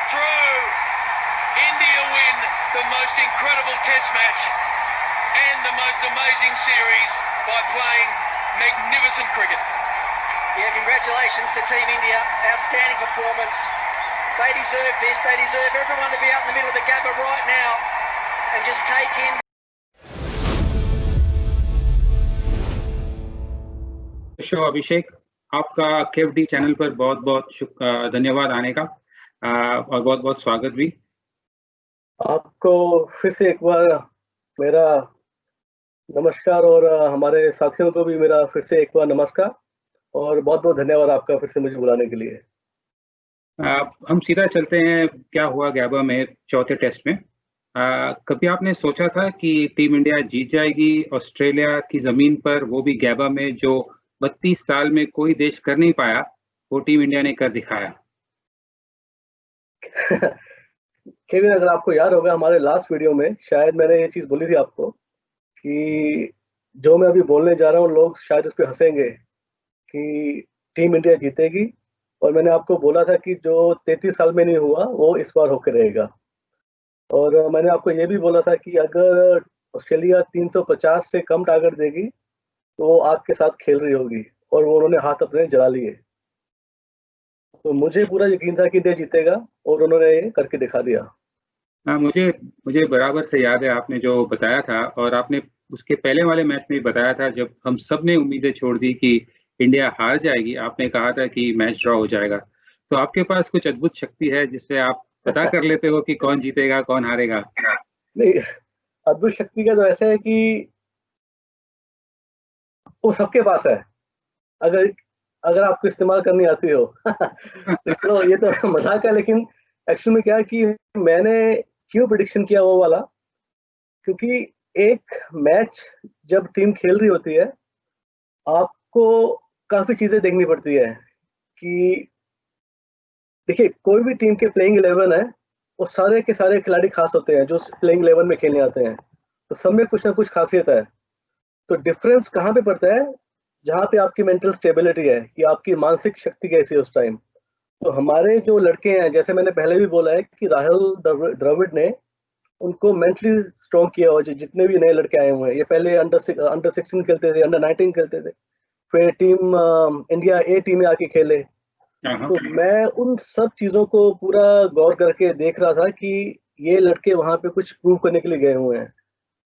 through. India win the most incredible test match and the most amazing series by playing magnificent cricket. Yeah, congratulations to Team India. Outstanding performance. They deserve this. They deserve everyone to be out in the middle of the Gabba right now and just take in. Show Abhishek, आपका KFD channel पर बहुत बहुत धन्यवाद आने का और बहुत बहुत स्वागत भी। आपको फिर से एक बार मेरा नमस्कार और हमारे साथियों को भी मेरा फिर से एक बार नमस्कार और बहुत बहुत धन्यवाद आपका फिर से मुझे बुलाने के लिए। हम सीधा चलते हैं क्या हुआ गैबा में चौथे टेस्ट में। कभी आपने सोचा था कि टीम इंडिया जीत जाएगी ऑस्ट्रेलिया की जमीन पर, वो भी गैबा में, जो 32 साल में कोई देश कर नहीं पाया, वो टीम इंडिया ने कर दिखाया। केविन, अगर आपको याद होगा हमारे लास्ट वीडियो में शायद मैंने ये चीज बोली थी आपको कि जो मैं अभी बोलने जा रहा हूँ लोग शायद उस पर हंसेंगे कि टीम इंडिया जीतेगी, और मैंने आपको बोला था कि जो 33 साल में नहीं हुआ वो इस बार होकर रहेगा। और मैंने आपको ये भी बोला था कि अगर ऑस्ट्रेलिया 350 से कम टारगेट देगी तो वो आग के साथ खेल रही होगी, और वो उन्होंने हाथ अपने जला लिए। तो मुझे पूरा यकीन था कि इंडिया जीतेगा और उन्होंने ये करके दिखा दिया। हाँ, मुझे बराबर से याद है आपने जो बताया था, और आपने उसके पहले वाले मैच में बताया था जब हम सब ने उम्मीदें छोड़ दी कि इंडिया हार जाएगी। आपने कहा था कि मैच ड्रॉ हो जाएगा। तो आपके पास कुछ अद्भुत शक्ति है जिससे आप पता कर लेते हो कि कौन जीतेगा कौन हारेगा। नहीं, अद्भुत शक्ति का तो ऐसा है कि वो सबके पास है, अगर आपको इस्तेमाल करनी आती हो। तो ये तो मजाक है, लेकिन एक्चुअल में क्या है कि मैंने क्यों प्रेडिक्शन किया वो वाला, क्योंकि एक मैच जब टीम खेल रही होती है आपको काफी चीजें देखनी पड़ती है। कि देखिए, कोई भी टीम के प्लेइंग 11 है, वो सारे के सारे खिलाड़ी खास होते हैं जो प्लेइंग 11 में खेलने आते हैं, तो सब में कुछ ना कुछ खासियत है। तो डिफरेंस कहाँ पे पड़ता है? जहाँ पे आपकी मेंटल स्टेबिलिटी है, कि आपकी मानसिक शक्ति कैसी है उस टाइम। तो हमारे जो लड़के हैं, जैसे मैंने पहले भी बोला है कि राहुल द्रविड़ ने उनको मेंटली स्ट्रॉन्ग किया हुआ, जितने भी नए लड़के आए हुए हैं। ये पहले अंडर 16 खेलते थे, अंडर 19 खेलते थे, फिर टीम इंडिया ए टीम में आके खेले। तो मैं उन सब चीजों को पूरा गौर करके देख रहा था कि ये लड़के वहां पे कुछ प्रूव करने के लिए गए हुए हैं।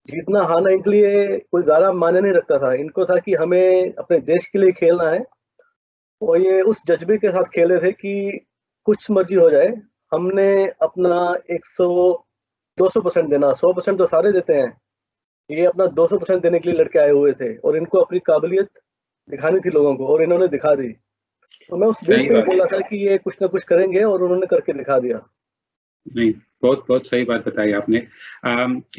जीतना हारना इनके लिए कोई ज्यादा मायने नहीं रखता था, इनको था कि हमें अपने देश के लिए खेलना है। और ये उस जज्बे के साथ खेले थे कि कुछ मर्जी हो जाए, हमने अपना 100-200% देना। 100% तो सारे देते हैं, ये अपना 200% देने के लिए लड़के आए हुए थे, और इनको अपनी काबिलियत दिखानी थी लोगों को, और इन्होंने दिखा दी। तो मैं उस बेस पे बोला था कि ये कुछ ना कुछ करेंगे, और उन्होंने करके दिखा दिया। नहीं, बहुत बहुत सही बात बताई आपने।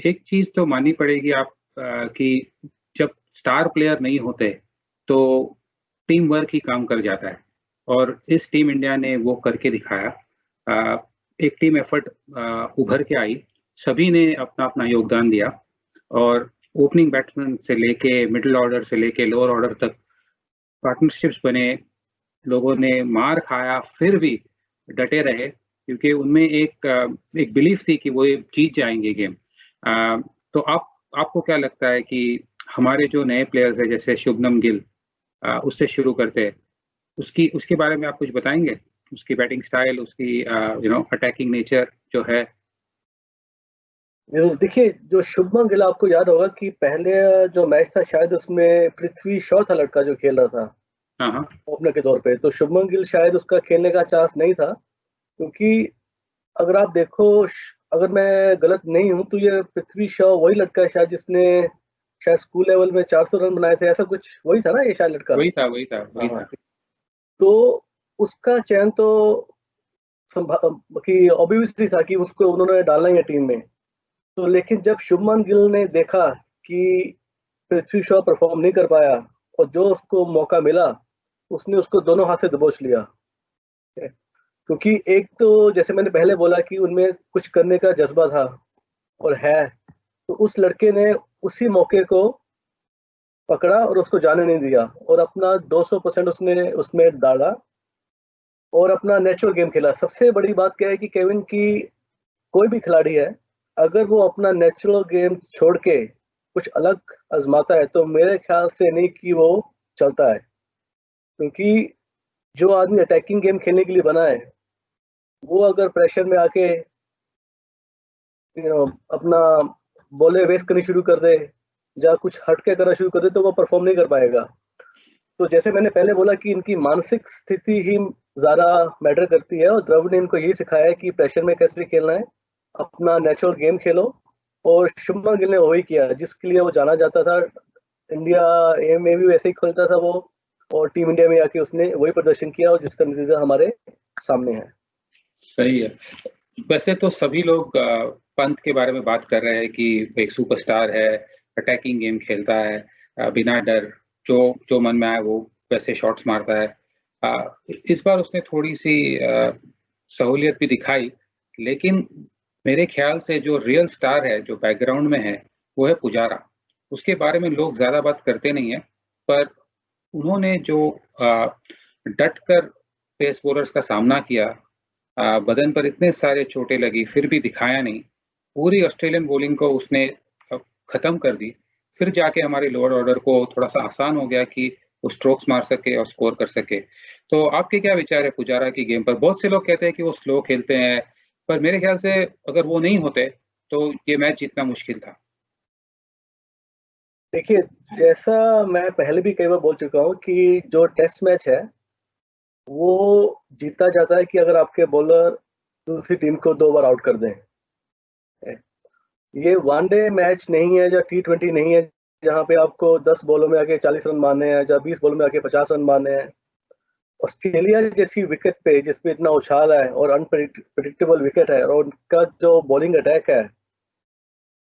एक चीज तो माननी पड़ेगी आप कि जब स्टार प्लेयर नहीं होते तो टीम वर्क ही काम कर जाता है, और इस टीम इंडिया ने वो करके दिखाया। एक टीम एफर्ट उभर के आई, सभी ने अपना अपना योगदान दिया, और ओपनिंग बैट्समैन से लेके मिडिल ऑर्डर से लेके लोअर ऑर्डर तक पार्टनरशिप्स बने, लोगों ने मार खाया फिर भी डटे रहे, क्योंकि उनमें एक बिलीफ थी कि वो ये जीत जाएंगे गेम। तो आपको क्या लगता है कि हमारे जो नए प्लेयर्स हैं जैसे शुभमन गिल, उससे शुरू करते हैं, उसके बारे में आप कुछ बताएंगे? उसकी बैटिंग स्टाइल, उसकी अटैकिंग नेचर जो है। देखिए, जो शुभमन गिल, आपको याद होगा कि पहले जो मैच था शायद उसमें पृथ्वी शॉ था लड़का जो खेल रहा था ओपनर के तौर पे। तो शुभमन गिल शायद उसका खेलने का चांस नहीं था, क्योंकि अगर आप देखो, अगर मैं गलत नहीं हूं तो ये पृथ्वी शॉ वही लड़का है शायद जिसने शायद स्कूल लेवल में 400 रन बनाए थे, ऐसा कुछ वही था ना ये शायद लड़का। वही था। तो उसका चयन तो कि ऑब्वियसली था कि उसको उन्होंने डालना ही है टीम में। तो लेकिन जब शुभमन गिल ने देखा कि पृथ्वी शॉ परफॉर्म नहीं कर पाया, और जो उसको मौका मिला उसने उसको दोनों हाथ से दबोच लिया। क्योंकि एक तो जैसे मैंने पहले बोला कि उनमें कुछ करने का जज्बा था और है, तो उस लड़के ने उसी मौके को पकड़ा और उसको जाने नहीं दिया, और अपना 200% उसने उसमें डाला। और अपना नेचुरल गेम खेला। सबसे बड़ी बात क्या है कि केविन की कोई भी खिलाड़ी है, अगर वो अपना नेचुरल गेम छोड़ के कुछ अलग आजमाता है तो मेरे ख्याल से नहीं कि वो चलता है, क्योंकि जो आदमी अटैकिंग गेम खेलने के लिए बना है, वो अगर प्रेशर में आके अपना बॉलें वेस्ट करनी शुरू कर दे या कुछ हटके करना शुरू कर दे तो वो परफॉर्म नहीं कर पाएगा। तो जैसे मैंने पहले बोला कि इनकी मानसिक स्थिति ही ज़्यादा मैटर करती है, और द्रविड़ ने इनको यही सिखाया है कि प्रेशर में कैसे खेलना है, अपना नेचुरल गेम खेलो। और शुभमन गिल ने वही किया जिसके लिए वो जाना जाता था। इंडिया ए में भी वैसे ही खेलता था वो, और टीम इंडिया में आके उसने वही प्रदर्शन किया और जिसका नतीजा हमारे सामने है। सही है। वैसे तो सभी लोग पंत के बारे में बात कर रहे हैं कि एक सुपरस्टार है, अटैकिंग गेम खेलता है, बिना डर, जो जो मन में आए वो वैसे शॉट्स मारता है। इस बार उसने थोड़ी सी सहूलियत भी दिखाई, लेकिन मेरे ख्याल से जो रियल स्टार है, जो बैकग्राउंड में है, वो है पुजारा। उसके बारे में लोग ज्यादा बात करते नहीं है, पर उन्होंने जो डट कर पेस बॉलर्स का सामना किया, बदन पर इतने सारे चोटें लगी फिर भी दिखाया नहीं, पूरी ऑस्ट्रेलियन बॉलिंग को उसने खत्म कर दी। फिर जाके हमारे लोअर ऑर्डर को थोड़ा सा आसान हो गया कि वो स्ट्रोक्स मार सके और स्कोर कर सके। तो आपके क्या विचार है पुजारा की गेम पर? बहुत से लोग कहते हैं कि वो स्लो खेलते हैं, पर मेरे ख्याल से अगर वो नहीं होते तो ये मैच जीतना मुश्किल था। देखिए, जैसा मैं पहले भी कई बार बोल चुका हूँ कि जो टेस्ट मैच है वो जीता जाता है कि अगर आपके बॉलर दूसरी टीम को 2 बार आउट कर दें। ये वनडे मैच नहीं है या T20 नहीं है जहाँ पे आपको 10 बॉलों में आके 40 रन मारने हैं या 20 बॉलों में आके 50 रन मारने हैं। ऑस्ट्रेलिया जैसी विकेट पे जिसपे इतना उछाल है और अनप्रेडिक्टेबल विकेट है, और उनका जो बॉलिंग अटैक है,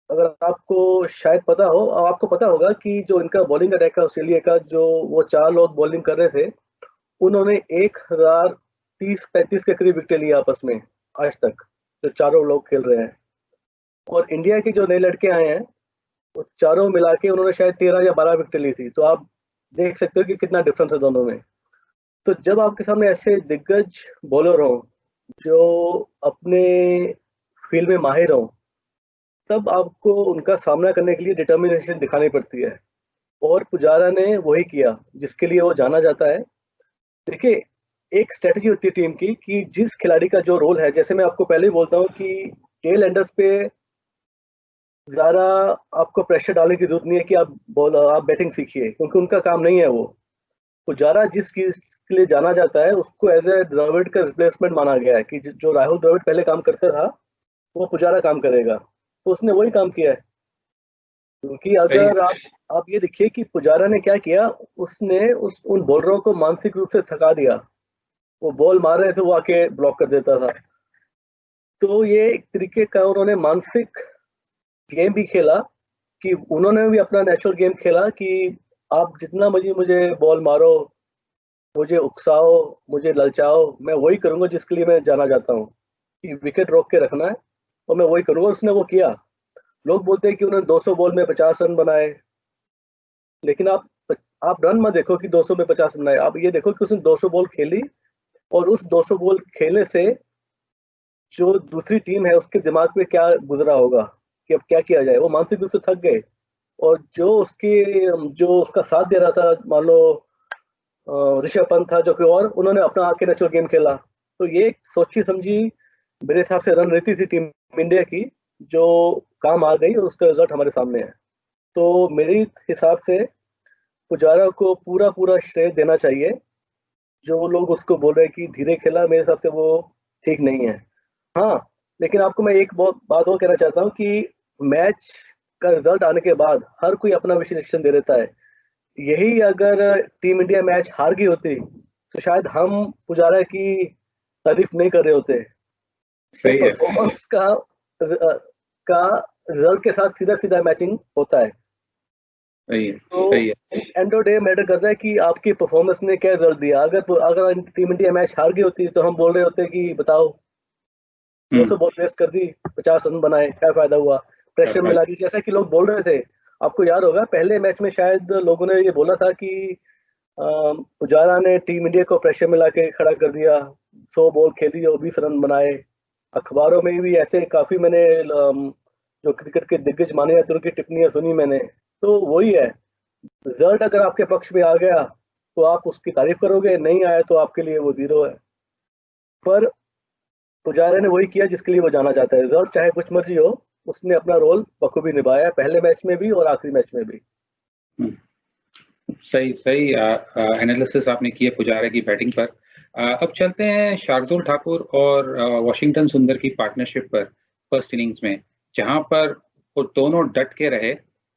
अगर आपको शायद पता हो, आपको पता होगा कि जो इनका बॉलिंग अटैक है ऑस्ट्रेलिया का, जो वो 4 लोग बॉलिंग कर रहे थे, उन्होंने 1030-35 के करीब विकेट लिए आपस में आज तक, जो चारों लोग खेल रहे हैं। और इंडिया के जो नए लड़के आए हैं, वो चारों मिला के उन्होंने शायद 13 या 12 विकेट ली थी। तो आप देख सकते हो कि कितना डिफरेंस है दोनों में। तो जब आपके सामने ऐसे दिग्गज बॉलर हो जो अपने फील्ड में माहिर हो, तब आपको उनका सामना करने के लिए डिटर्मिनेशन दिखानी पड़ती है, और पुजारा ने वही किया जिसके लिए वो जाना जाता है। देखिए, एक स्ट्रेटजी होती है टीम की कि जिस खिलाड़ी का जो रोल है, जैसे मैं आपको पहले ही बोलता हूँ कि टेल एंडर्स पे ज़्यादा आपको प्रेशर डालने की जरूरत नहीं है कि आप बैटिंग सीखिए, क्योंकि उनका काम नहीं है वो। पुजारा जिस चीज के लिए जाना जाता है उसको एज ए द्रविड़ का रिप्लेसमेंट माना गया है कि जो राहुल द्रविड़ पहले काम करता था वो पुजारा काम करेगा। तो उसने वही काम किया है, क्योंकि सही अगर आप ये देखिए कि पुजारा ने क्या किया, उसने उन बॉलरों को मानसिक रूप से थका दिया। वो बॉल मार रहे थे, वो आके ब्लॉक कर देता था। तो ये एक तरीके का उन्होंने मानसिक गेम भी खेला, कि उन्होंने भी अपना नेचुरल गेम खेला कि आप जितना मुझे बॉल मारो, मुझे उकसाओ, मुझे ललचाओ, मैं वही करूंगा जिसके लिए मैं जाना चाहता हूँ, कि विकेट रोक के रखना है, और मैं वही करूंगा। उसने वो किया। लोग बोलते हैं कि उन्होंने 200 बॉल में 50 रन बनाए, लेकिन आप रन मत देखो कि 200 में 50 रन बनाए, आप ये देखो कि उसने 200 बॉल खेली, और उस 200 बॉल खेलने से जो दूसरी टीम है उसके दिमाग में क्या गुजरा होगा कि अब क्या किया जाए। वो मानसिक रूप से थक गए, और जो उसका साथ दे रहा था, मान लो ऋषभ पंत था जो कि, और उन्होंने अपना आके नेचुरल गेम खेला। तो ये एक सोची समझी मेरे हिसाब से रणनीति थी टीम इंडिया की, जो काम आ गई, और उसका रिजल्ट हमारे सामने है। तो मेरे हिसाब से पुजारा को पूरा पूरा श्रेय देना चाहिए। जो लोग उसको बोल रहे हैं कि धीरे खेला, मेरे हिसाब से वो ठीक नहीं है। हाँ, लेकिन आपको मैं एक बहुत बात और कहना चाहता हूँ कि मैच का रिजल्ट आने के बाद हर कोई अपना विश्लेषण दे देता है। यही अगर टीम इंडिया मैच हार गई होती तो शायद हम पुजारा की तारीफ नहीं कर रहे होते। तो सही है। परफॉर्मेंस का रिजल्ट के साथ सीधा सीधा मैचिंग होता है। सही है। तो सही है। एंड ऑफ डे मैटर करता है कि आपकी परफॉर्मेंस ने क्या रिजल्ट दिया। अगर टीम इंडिया मैच हार गई होती तो हम बोल रहे होते कि बताओ, 200 बॉल वेस्ट कर दी, 50 रन बनाए, क्या फायदा हुआ, प्रेशर में लगी, जैसा कि लोग बोल रहे थे। आपको याद होगा पहले मैच में शायद लोगों ने ये बोला था कि पुजारा ने टीम इंडिया को प्रेशर में लाके खड़ा कर दिया, 100 बॉल खेली और 20 रन बनाए। अखबारों में भी ऐसे काफी मैंने जो क्रिकेट के दिग्गज माने जाते हैं उनकी टिप्पणियां सुनी मैंने। तो वही है, रिजल्ट अगर आपके पक्ष में आ गया तो आप उसकी तारीफ करोगे, नहीं आया तो आपके लिए वो जीरो है। पर पुजारा ने वही किया जिसके लिए वो जाना चाहता है। रिजल्ट चाहे कुछ मर्जी हो, उसने अपना रोल बखूबी निभाया, पहले मैच में भी और आखिरी मैच में भी। सही सही एनालिसिस आपने किया पुजारा की बैटिंग पर। अब चलते हैं शार्दुल ठाकुर और वॉशिंगटन सुंदर की पार्टनरशिप पर फर्स्ट इनिंग्स में, जहां पर वो दोनों डट के रहे।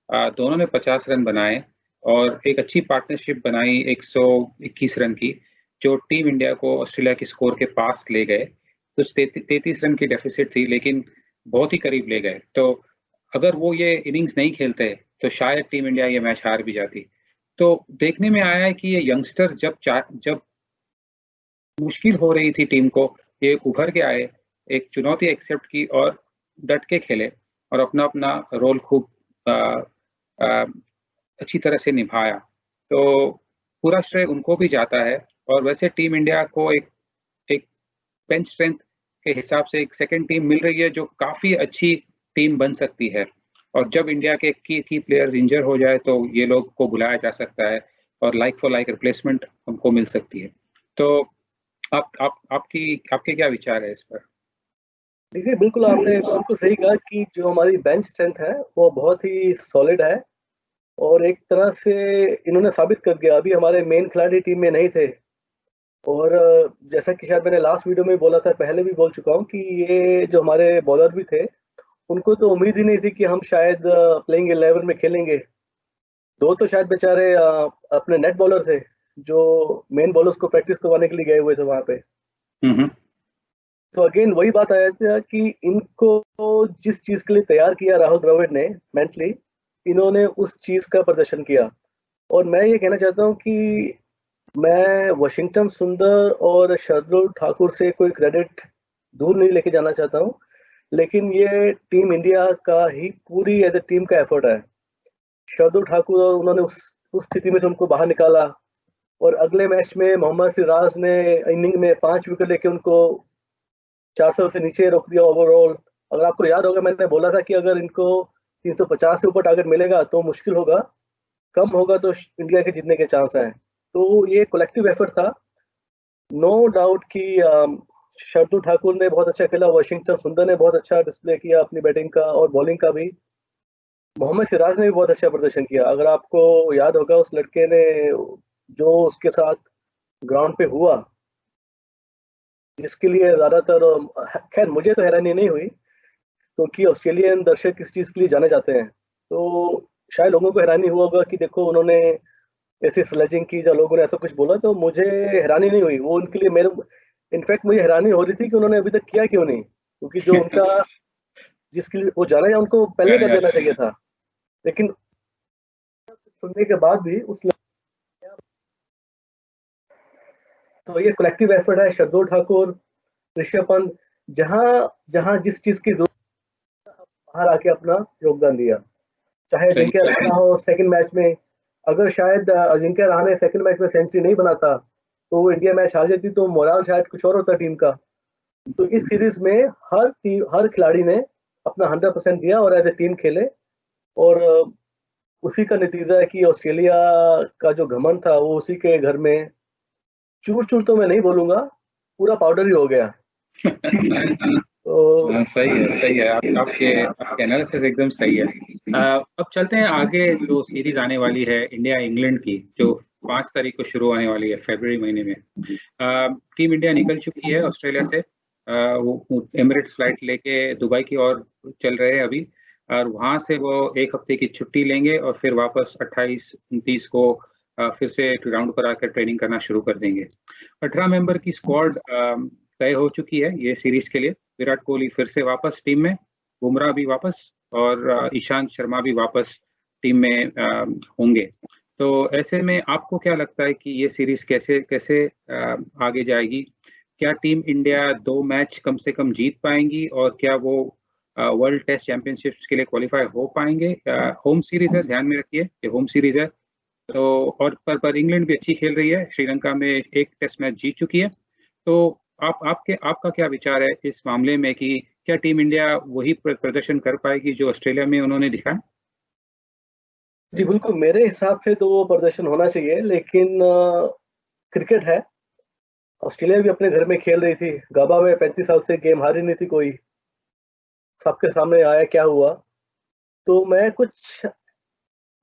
दोनों ने 50 रन बनाए और एक अच्छी पार्टनरशिप बनाई 121 रन की, जो टीम इंडिया को ऑस्ट्रेलिया के स्कोर के पास ले गए। कुछ 33 रन की डेफिसिट थी, लेकिन बहुत ही करीब ले गए। तो अगर वो ये इनिंग्स नहीं खेलते तो शायद टीम इंडिया ये मैच हार भी जाती। तो देखने में आया है कि ये यंगस्टर जब मुश्किल हो रही थी टीम को, ये उभर के आए, एक चुनौती एक्सेप्ट की और डट के खेले और अपना अपना रोल खूब अच्छी तरह से निभाया। तो पूरा श्रेय उनको भी जाता है। और वैसे टीम इंडिया को एक एक बेंच स्ट्रेंथ के हिसाब से एक सेकंड टीम मिल रही है जो काफी अच्छी टीम बन सकती है। और जब इंडिया के की प्लेयर्स इंजर हो जाए तो ये लोग को बुलाया जा सकता है और लाइक फॉर लाइक रिप्लेसमेंट हमको मिल सकती है। तो आपके क्या विचार है इस पर? देखिए, बिल्कुल आपने बिल्कुल सही कहा कि जो हमारी बेंच स्ट्रेंथ है वो बहुत ही सॉलिड है और एक तरह से इन्होंने साबित कर दिया। अभी हमारे मेन खिलाड़ी टीम में नहीं थे और जैसा कि शायद मैंने लास्ट वीडियो में बोला था, पहले भी बोल चुका हूँ कि ये जो हमारे बॉलर भी थे उनको तो उम्मीद ही नहीं थी कि हम शायद प्लेइंग 11 में खेलेंगे। दो तो शायद बेचारे अपने नेट बॉलर थे जो मेन बॉलर्स को प्रैक्टिस करवाने के लिए गए हुए थे वहां पे। तो अगेन वही बात आया था कि इनको जिस चीज के लिए तैयार किया राहुल द्रविड़ ने मेंटली, इन्होंने उस चीज का प्रदर्शन किया। और मैं ये कहना चाहता हूँ कि मैं वॉशिंगटन सुंदर और शार्दुल ठाकुर से कोई क्रेडिट दूर नहीं लेके जाना चाहता हूँ, लेकिन ये टीम इंडिया का ही पूरी एज ए टीम का एफर्ट है। शार्दुल ठाकुर और उन्होंने उस स्थिति में से उनको बाहर निकाला और अगले मैच में मोहम्मद सिराज ने इनिंग में 5 विकेट लेके उनको 400 से नीचे रोक दिया ओवरऑल। अगर आपको याद होगा, मैंने बोला था कि अगर इनको 350 से ऊपर टारगेट मिलेगा तो मुश्किल होगा, कम होगा तो इंडिया के जीतने के चांस हैं। तो ये कलेक्टिव एफर्ट था। नो डाउट कि शार्दुल ठाकुर ने बहुत अच्छा खेला, वॉशिंगटन सुंदर ने बहुत अच्छा डिस्प्ले किया अपनी बैटिंग का और बॉलिंग का भी। मोहम्मद सिराज ने भी बहुत अच्छा प्रदर्शन किया। अगर आपको याद होगा, उस लड़के ने जो उसके साथ ग्राउंड पे हुआ, जिसके लिए ज्यादातर खैर मुझे तो हैरानी नहीं हुई क्योंकि ऑस्ट्रेलियन दर्शक किस चीज के लिए जाने जाते हैं। तो शायद लोगों को हैरानी हुआ होगा कि देखो उन्होंने ऐसी स्लेजिंग की, जब लोगों ने ऐसा कुछ बोला तो मुझे हैरानी नहीं हुई। वो उनके लिए मेरे इनफैक्ट मुझे हैरानी हो रही थी कि उन्होंने अभी तक किया क्यों नहीं, क्योंकि जो उनका जिसके लिए वो जाना है उनको पहले कर देना चाहिए था। लेकिन सुनने के बाद भी तो ये कलेक्टिव एफर्ट है। शार्दुल ठाकुर, ऋषभ पंत, जहां जहां जिस चीज की बाहर आके अपना योगदान दिया। चाहे अजिंक्य रहाणे हो सेकंड मैच में, अगर शायद अजिंक्य रहाणे सेकंड मैच में सेंचुरी नहीं बनाता तो वो इंडिया मैच हार जाती, तो मोराल शायद कुछ और होता टीम का। तो इस सीरीज में हर खिलाड़ी ने अपना 100% दिया और एज ए टीम खेले और उसी का नतीजा है कि ऑस्ट्रेलिया का जो घमंड था वो उसी के घर में चूर चूर तो मैं नहीं बोलूंगा, पूरा पाउडर ही हो गया। तो सही है आपके एनालिसिस एकदम सही है। अब चलते हैं आगे। जो सीरीज आने वाली है इंडिया इंग्लैंड की, जो 5 तारीख को शुरू होने वाली है फरवरी महीने में। टीम इंडिया निकल चुकी है ऑस्ट्रेलिया से। वो एमिरेट्स फ्लाइट लेके दुबई की ओर चल रहे हैं अभी, और वहां से वो 1 हफ्ते की छुट्टी लेंगे और फिर वापस 28-29 को फिर से ग्राउंड पर आकर ट्रेनिंग करना शुरू कर देंगे। 18 मेंबर की स्क्वाड तय हो चुकी है ये सीरीज के लिए। विराट कोहली फिर से वापस टीम में, बुमराह भी वापस और ईशांत शर्मा भी वापस टीम में होंगे। तो ऐसे में आपको क्या लगता है कि ये सीरीज कैसे आगे जाएगी? क्या टीम इंडिया 2 मैच कम से कम जीत पाएंगी और क्या वो वर्ल्ड टेस्ट चैंपियनशिप्स के लिए क्वालिफाई हो पाएंगे? होम सीरीज है, ध्यान में रखिए ये होम सीरीज है। तो और पर इंग्लैंड भी अच्छी खेल रही है, श्रीलंका में 1 टेस्ट मैच जीत चुकी है। तो आपका क्या विचार है इस मामले में कि क्या टीम इंडिया वही प्रदर्शन कर पाएगी जो ऑस्ट्रेलिया में उन्होंने दिखाया? जी बिल्कुल, मेरे हिसाब से तो वो प्रदर्शन होना चाहिए, लेकिन क्रिकेट है। ऑस्ट्रेलिया भी अपने घर में खेल रही थी, गाबा में 35 साल से गेम हारी नहीं थी कोई। सबके सामने आया क्या हुआ। तो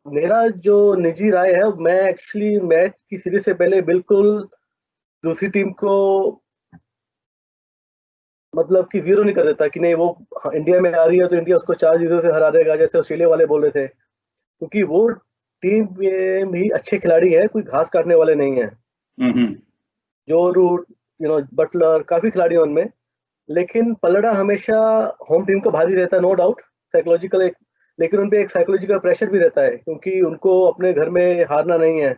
मेरा जो निजी राय है, मैं एक्चुअली मैच की सीरीज से पहले बिल्कुल दूसरी टीम को मतलब कि जीरो नहीं कर देता कि नहीं वो इंडिया में आ रही है तो इंडिया उसको 4-0 से हरा देगा, जैसे ऑस्ट्रेलिया वाले बोल रहे थे। क्योंकि वो टीम में भी अच्छे खिलाड़ी हैं, कोई घास काटने वाले नहीं है। जो रूट, बटलर, काफी खिलाड़ी हैं उनमें। लेकिन पलड़ा हमेशा होम टीम का भारी रहता है, नो डाउट, साइकोलॉजिकल एक। लेकिन उनपे एक साइकोलॉजिकल प्रेशर भी रहता है, क्योंकि उनको अपने घर में हारना नहीं है।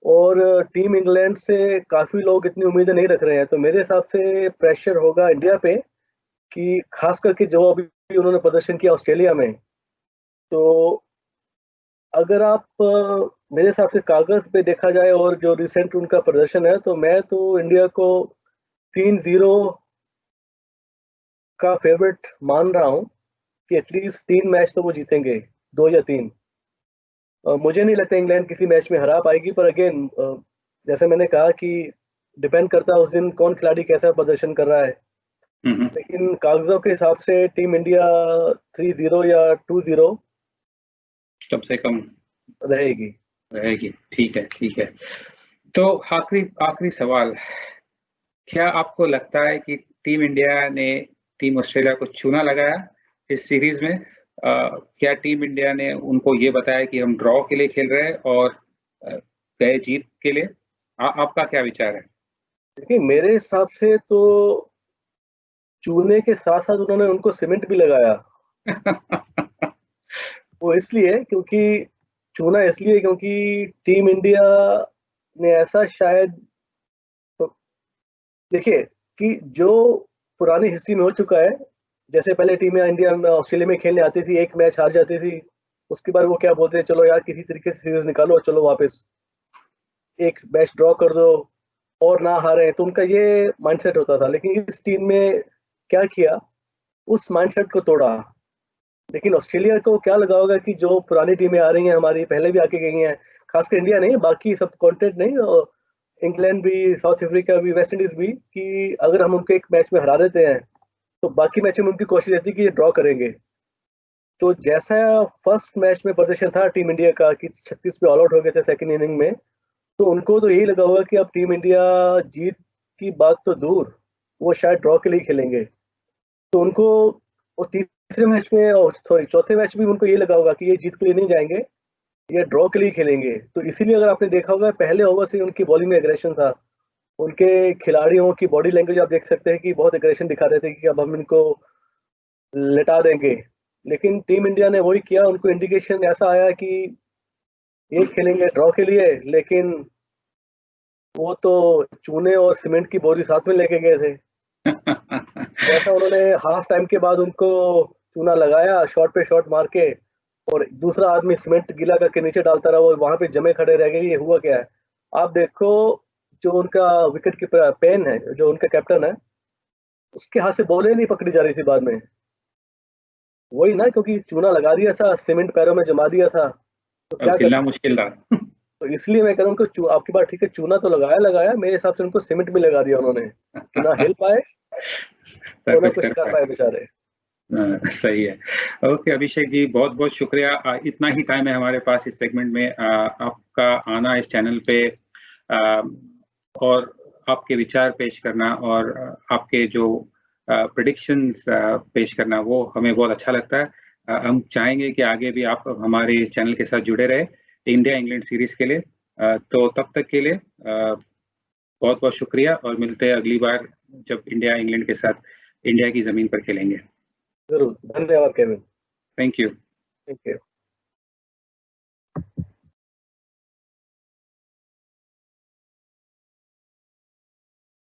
और टीम इंग्लैंड से काफी लोग इतनी उम्मीदें नहीं रख रहे हैं, तो मेरे हिसाब से प्रेशर होगा इंडिया पे, कि खास करके जो अभी उन्होंने प्रदर्शन किया ऑस्ट्रेलिया में। तो अगर आप मेरे हिसाब से कागज पे देखा जाए और जो रिसेंट उनका प्रदर्शन है, तो मैं तो इंडिया को 3-0 का फेवरेट मान रहा हूँ, कि एटलीस्ट 3 मैच तो वो जीतेंगे, 2 या 3। मुझे नहीं लगता इंग्लैंड किसी मैच में हरा पाएगी, पर अगेन जैसे मैंने कहा कि डिपेंड करता है उस दिन कौन खिलाड़ी कैसा प्रदर्शन कर रहा है। लेकिन कागजों के हिसाब से टीम इंडिया 3-0 या 2-0 कम से कम रहेगी। ठीक है। तो आखिरी सवाल, क्या आपको लगता है कि टीम इंडिया ने टीम ऑस्ट्रेलिया को चूना लगाया इस सीरीज में? क्या टीम इंडिया ने उनको ये बताया कि हम ड्रॉ के लिए खेल रहे हैं और गए जीत के लिए? आपका क्या विचार है? देखिए, मेरे हिसाब से तो चूने के साथ साथ उन्होंने उनको सीमेंट भी लगाया। वो इसलिए क्योंकि चूना इसलिए क्योंकि टीम इंडिया ने ऐसा शायद, तो देखिए कि जो पुरानी हिस्ट्री में हो चुका है, जैसे पहले टीमें इंडिया में ऑस्ट्रेलिया में खेलने आती थी, एक मैच हार जाती थी, उसके बाद वो क्या बोलते हैं, चलो यार किसी तरीके से सीरीज निकालो, चलो वापस एक मैच ड्रॉ कर दो और ना हारे, तो उनका ये माइंडसेट होता था। लेकिन इस टीम में क्या किया, उस माइंडसेट को तोड़ा। लेकिन ऑस्ट्रेलिया को क्या लगा होगा कि जो पुरानी टीमें आ रही हैं हमारी, पहले भी आके गई हैं, खासकर इंडिया नहीं, बाकी सब कॉन्टिनेंट नहीं, और इंग्लैंड भी, साउथ अफ्रीका भी, वेस्ट इंडीज भी, कि अगर हम उनको एक मैच में हरा देते हैं तो बाकी मैच में उनकी कोशिश रहती है कि ये ड्रॉ करेंगे। तो जैसा फर्स्ट मैच में प्रदर्शन था टीम इंडिया का कि 36 पे ऑल आउट हो गए थे सेकंड इनिंग में, तो उनको तो यही लगा होगा कि अब टीम इंडिया जीत की बात तो दूर, वो शायद ड्रॉ के लिए खेलेंगे। तो उनको वो तीसरे मैच में, और सॉरी चौथे मैच में उनको ये लगा होगा कि ये जीत के लिए नहीं जाएंगे, ये ड्रॉ के लिए खेलेंगे। तो इसीलिए अगर आपने देखा होगा, पहले ओवर से उनकी बॉलिंग में एग्रेशन था, उनके खिलाड़ियों की बॉडी लैंग्वेज आप देख सकते हैं कि बहुत एग्रेशन दिखा रहे थे कि अब हम इनको लेटा देंगे। लेकिन टीम इंडिया ने वही किया, उनको इंडिकेशन ऐसा आया कि ये खेलेंगे ड्रॉ के लिए, लेकिन वो तो चूने और सीमेंट की बोरी साथ में लेके गए थे। जैसा उन्होंने हाफ टाइम के बाद उनको चूना लगाया, शॉट पे शॉट मार के, और दूसरा आदमी सीमेंट गीला करके नीचे डालता रहा, वो वहां पे जमे खड़े रह गए, ये हुआ क्या है। आप देखो, जो उनका विकेट कीपर पेन है, जो उनका कैप्टन है, उसके हाथ से बॉलें नहीं पकड़ी जा रही थी बाद में। वही ना, क्योंकि चूना लगा दिया था, सीमेंट पैरों में जमा दिया था, तो क्या खेलना मुश्किल था। तो इसलिए मैं कह रहा हूँ उनको आपकी बात ठीक है, चूना तो लगाया, मेरे हिसाब से उनको सीमेंट भी लगा दिया उन्होंने, कि ना हिल पाए और ना कुछ कर पाए बेचारे। सही है। ओके अभिषेक जी, बहुत बहुत शुक्रिया। इतना ही टाइम है हमारे पास इस सेगमेंट में। आपका आना इस चैनल पे और आपके विचार पेश करना और आपके जो प्रेडिक्शंस पेश करना, वो हमें बहुत अच्छा लगता है। हम चाहेंगे कि आगे भी आप हमारे चैनल के साथ जुड़े रहे इंडिया इंग्लैंड सीरीज के लिए। तो तब तक के लिए बहुत बहुत शुक्रिया, और मिलते हैं अगली बार जब इंडिया इंग्लैंड के साथ इंडिया की जमीन पर खेलेंगे। जरूर, धन्यवाद Kevin. Thank you. Thank you.